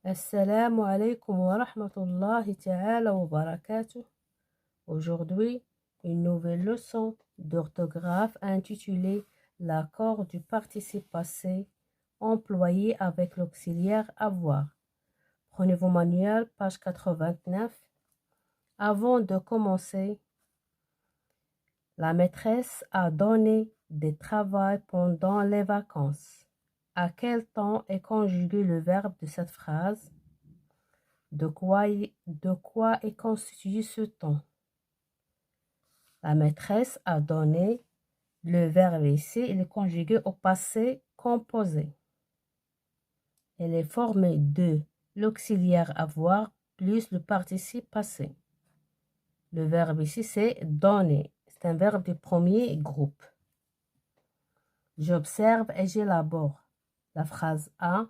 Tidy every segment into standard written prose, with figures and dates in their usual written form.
Assalamu alaikum wa rahmatullahi ta'ala wa barakatuh. Aujourd'hui, une nouvelle leçon d'orthographe intitulée l'accord du participe passé employé avec l'auxiliaire avoir. Prenez vos manuels, page 89. Avant de commencer, la maîtresse a donné des travaux pendant les vacances. À quel temps est conjugué le verbe de cette phrase? De quoi est constitué ce temps? La maîtresse a donné. Le verbe ici, il est conjugué au passé composé. Elle est formée de l'auxiliaire avoir plus le participe passé. Le verbe ici, c'est donner. C'est un verbe du premier groupe. J'observe et j'élabore. La phrase A.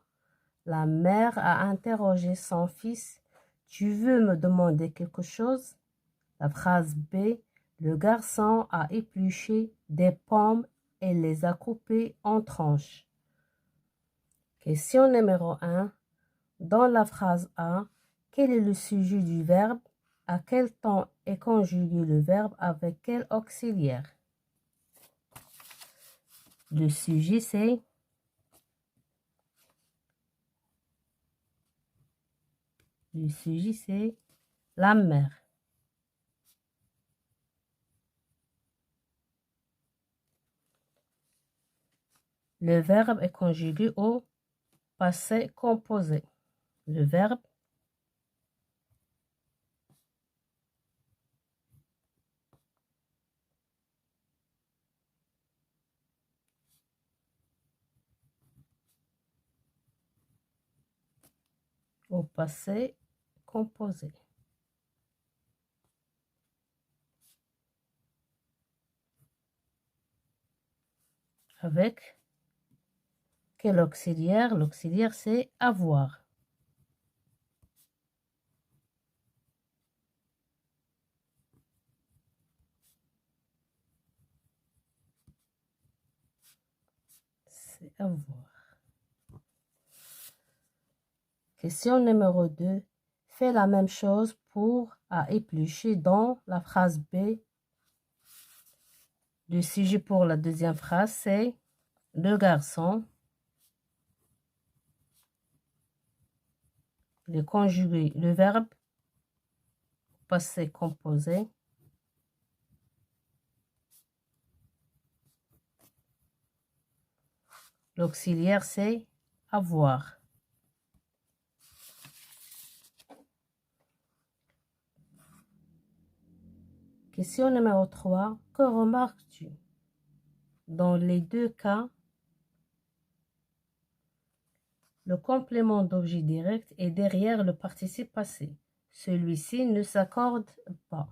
La mère a interrogé son fils. Tu veux me demander quelque chose? La phrase B. Le garçon a épluché des pommes et les a coupées en tranches. Question numéro 1. Dans la phrase A, quel est le sujet du verbe? À quel temps est conjugué le verbe avec quel auxiliaire? Le sujet, c'est la mère. Le verbe est conjugué au passé composé. Le verbe au passé composé. Avec quel auxiliaire? L'auxiliaire, c'est avoir. C'est avoir. Question numéro 2. Fais la même chose pour à éplucher dans la phrase B. Le sujet pour la deuxième phrase, c'est le garçon. Le conjugué, le verbe passé composé. L'auxiliaire, c'est avoir. Question numéro 3. Que remarques-tu? Dans les deux cas, le complément d'objet direct est derrière le participe passé. Celui-ci ne s'accorde pas.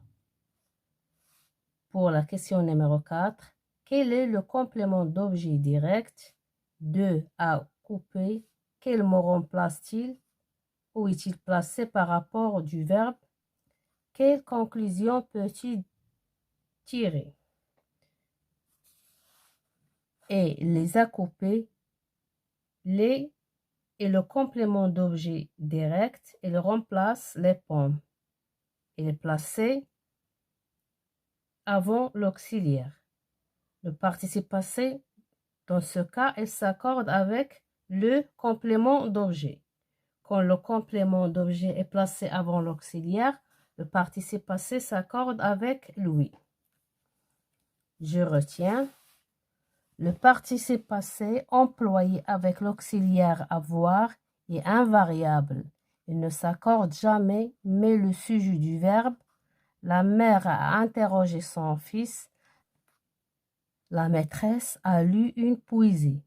Pour la question numéro 4, quel est le complément d'objet direct de à couper? Quel mot remplace-t-il? Où est-il placé par rapport du verbe? Quelle conclusion peut-il tirer? Et les à couper, les est le complément d'objet direct, il remplace les pommes. Il est placé avant l'auxiliaire. Le participe passé, dans ce cas, il s'accorde avec le complément d'objet. Quand le complément d'objet est placé avant l'auxiliaire, le participe passé s'accorde avec lui. Je retiens. Le participe passé employé avec l'auxiliaire avoir est invariable. Il ne s'accorde jamais, mais le sujet du verbe, la mère a interrogé son fils, la maîtresse a lu une poésie.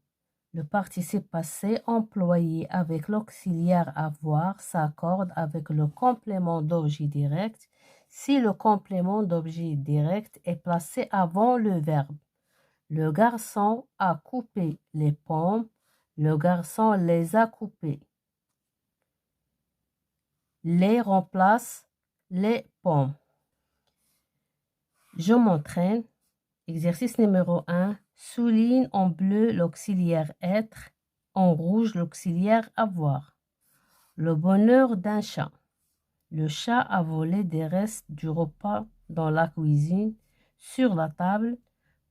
Le participe passé employé avec l'auxiliaire avoir s'accorde avec le complément d'objet direct si le complément d'objet direct est placé avant le verbe. Le garçon a coupé les pommes. Le garçon les a coupées. Les remplace les pommes. Je m'entraîne. Exercice numéro 1. Souligne en bleu l'auxiliaire être, en rouge l'auxiliaire avoir. Le bonheur d'un chat. Le chat a volé des restes du repas dans la cuisine, sur la table,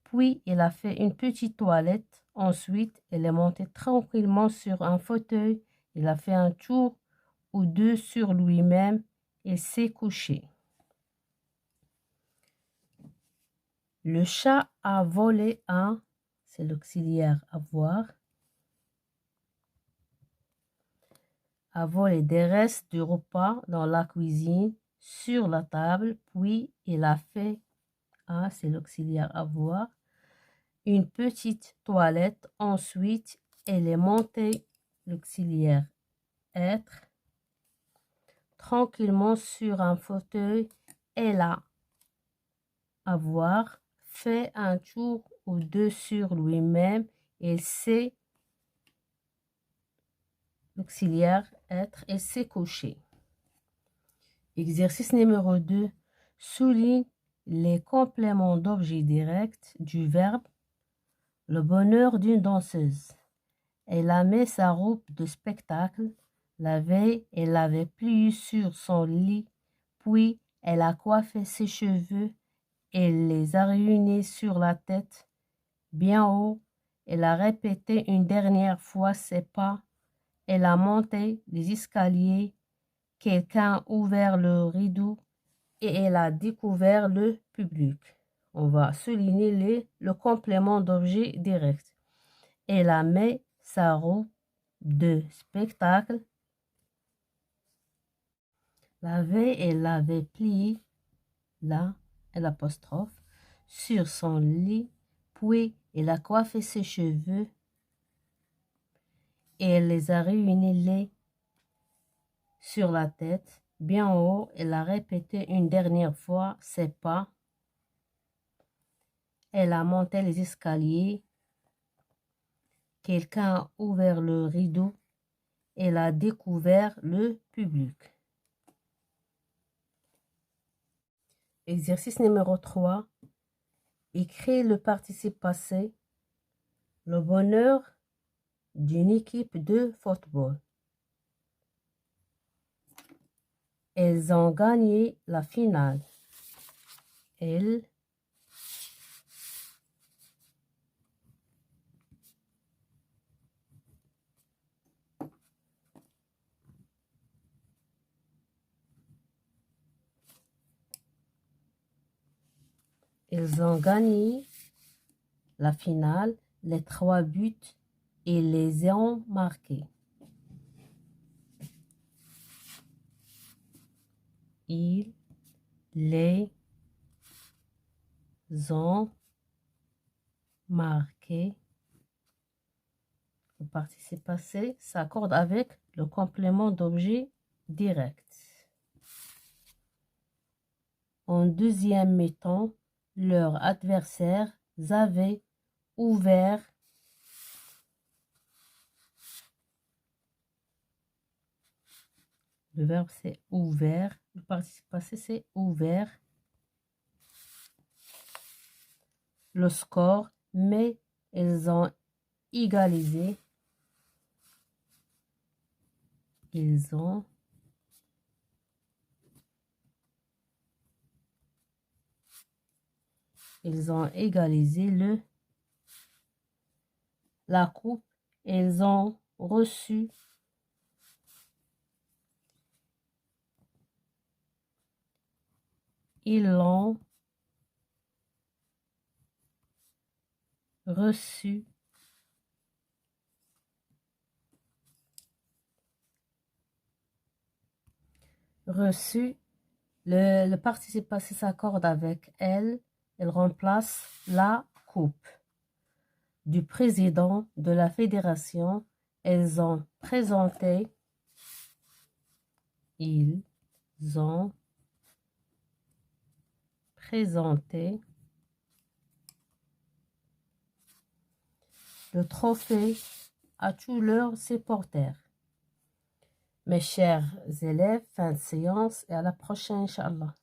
puis il a fait une petite toilette. Ensuite, il est monté tranquillement sur un fauteuil. Il a fait un tour ou deux sur lui-même et s'est couché. Le chat a volé un, c'est l'auxiliaire avoir, a volé des restes du repas dans la cuisine, sur la table, puis il a fait, ah, c'est l'auxiliaire avoir, une petite toilette. Ensuite, elle est montée, l'auxiliaire être, tranquillement sur un fauteuil. Elle a avoir fait un tour ou deux sur lui-même. Elle s'est, l'auxiliaire être, et s'est couché. Exercice numéro 2. Souligne les compléments d'objet direct du verbe. Le bonheur d'une danseuse. Elle a mis sa robe de spectacle. La veille, elle l'avait pliée sur son lit, puis elle a coiffé ses cheveux. Elle les a réunis sur la tête, bien haut. Elle a répété une dernière fois ses pas. Elle a monté les escaliers. Quelqu'un a ouvert le rideau et elle a découvert le public. On va souligner le complément d'objet direct. Elle a mis sa robe de spectacle. La veille, elle l'avait pliée, là, l'apostrophe, sur son lit, puis elle a coiffé ses cheveux et elle les a réunis sur la tête, bien haut. Elle a répété une dernière fois ses pas. Elle a monté les escaliers. Quelqu'un a ouvert le rideau. Elle a découvert le public. Exercice numéro 3. Écris le participe passé. Le bonheur d'une équipe de football. Elles ont gagné la finale. Elles ont gagné la finale, les 3 buts et les ont marqués. Ils les ont marqués. Le participe passé s'accorde avec le complément d'objet direct. En deuxième mi-temps, leurs adversaires avaient ouvert le verbe c'est ouvert, le participe passé c'est ouvert le score, mais ils ont égalisé. Ils ont égalisé la coupe. Ils ont reçu ils l'ont reçu le participe passé s'accorde avec elle. Elle remplace la coupe du président de la fédération. Ils ont présenté. Ils ont présenté le trophée à tous leurs supporters. Mes chers élèves, fin de séance et à la prochaine, Inch'Allah.